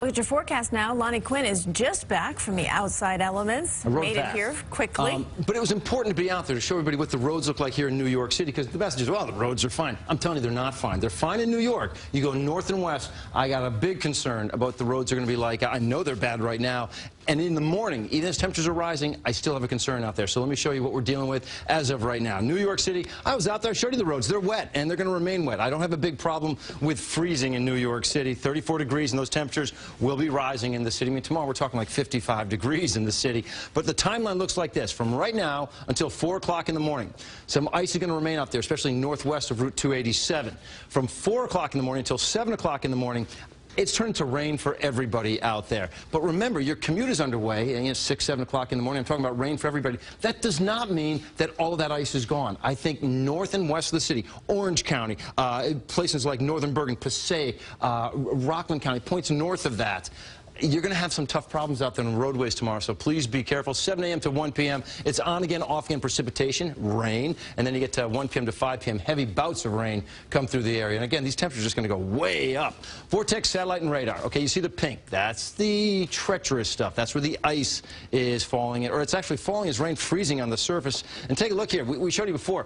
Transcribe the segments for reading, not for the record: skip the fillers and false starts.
Look at your forecast now. Lonnie Quinn is just back from the outside elements. Made it here quickly. But it was important to be out there to show everybody what the roads look like here in New York City, because the message is, well, the roads are fine. I'm telling you, they're not fine. They're fine in New York. You go north and west, I got a big concern about the roads are going to be like. I know they're bad right now. And in the morning, even as temperatures are rising, I still have a concern out there. So let me show you what we're dealing with as of right now. New York City, I was out there, I showed you the roads. They're wet, and they're going to remain wet. I don't have a big problem with freezing in New York City. 34 degrees, and those temperatures will be rising in the city. I mean, tomorrow we're talking like 55 degrees in the city. But the timeline looks like this. From right now until 4 o'clock in the morning, some ice is going to remain out there, especially northwest of Route 287. From 4 o'clock in the morning until 7 o'clock in the morning, it's turned to rain for everybody out there. But remember, your commute is underway, and it's 6, 7 o'clock in the morning. I'm talking about rain for everybody. That does not mean that all of that ice is gone. I think north and west of the city, Orange County, places like Northern Bergen, Passaic, Rockland County, points north of that, you're going to have some tough problems out there on the roadways tomorrow, so please be careful. 7 a.m. to 1 p.m., it's on again, off again precipitation, rain, and then you get to 1 p.m. to 5 p.m., heavy bouts of rain come through the area. And again, these temperatures are just going to go way up. Vortex, satellite, and radar. Okay, you see the pink. That's the treacherous stuff. That's where the ice is falling, or it's actually falling as rain, freezing on the surface. And take a look here. We showed you before.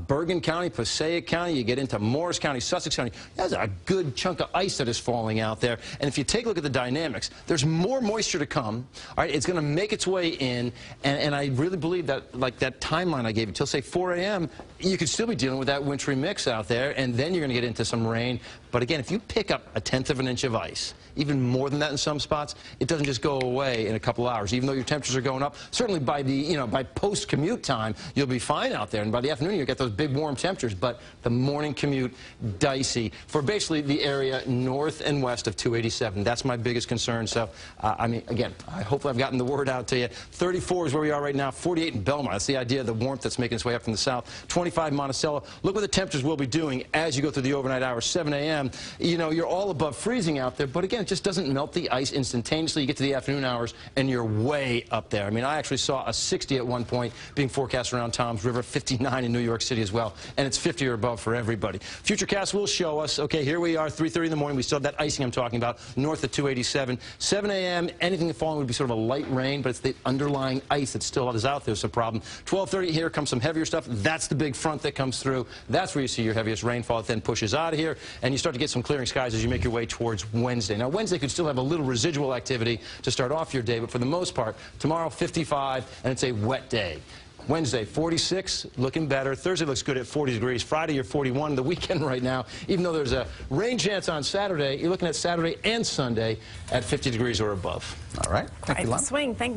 Bergen County, Passaic County, you get into Morris County, Sussex County. There's a good chunk of ice that is falling out there. And if you take a look at the dynamics, there's more moisture to come. All right, it's going to make its way in, and I really believe that, like that timeline I gave you, till say 4 a.m., you could still be dealing with that wintry mix out there, and then you're going to get into some rain. But again, if you pick up 1/10 of an inch of ice, even more than that in some spots, it doesn't just go away in a couple hours. Even though your temperatures are going up, certainly by the by post-commute time, you'll be fine out there, and by the afternoon you'll get those big warm temperatures. But the morning commute, dicey for basically the area north and west of 287. That's my biggest concern. So I mean, again, hopefully I've gotten the word out to you. 34 is where we are right now. 48 in Belmont. That's the idea of the warmth that's making its way up from the south. 25 Monticello. Look what the temperatures will be doing as you go through the overnight hours. 7 a.m. You know, you're all above freezing out there, but again, it just doesn't melt the ice instantaneously. You get to the afternoon hours, and you're way up there. I mean, I actually saw a 60 at one point being forecast around Toms River, 59 in New York City as well, and it's 50 or above for everybody. Futurecast will show us, okay, here we are, 3:30 in the morning. We still have that icing I'm talking about, north of 287. 7 a.m., anything falling would be sort of a light rain, but it's the underlying ice that still is out there. It's a problem. 12:30, here comes some heavier stuff. That's the big front that comes through. That's where you see your heaviest rainfall. It then pushes out of here, and you start to get some clearing skies as you make your way towards Wednesday. Now, Wednesday could still have a little residual activity to start off your day, but for the most part, tomorrow 55, and it's a wet day. Wednesday, 46, looking better. Thursday looks good at 40 degrees. Friday, you're 41. The weekend right now, even though there's a rain chance on Saturday, you're looking at Saturday and Sunday at 50 degrees or above. All right. Thank you, Lonnie. Swing. Thank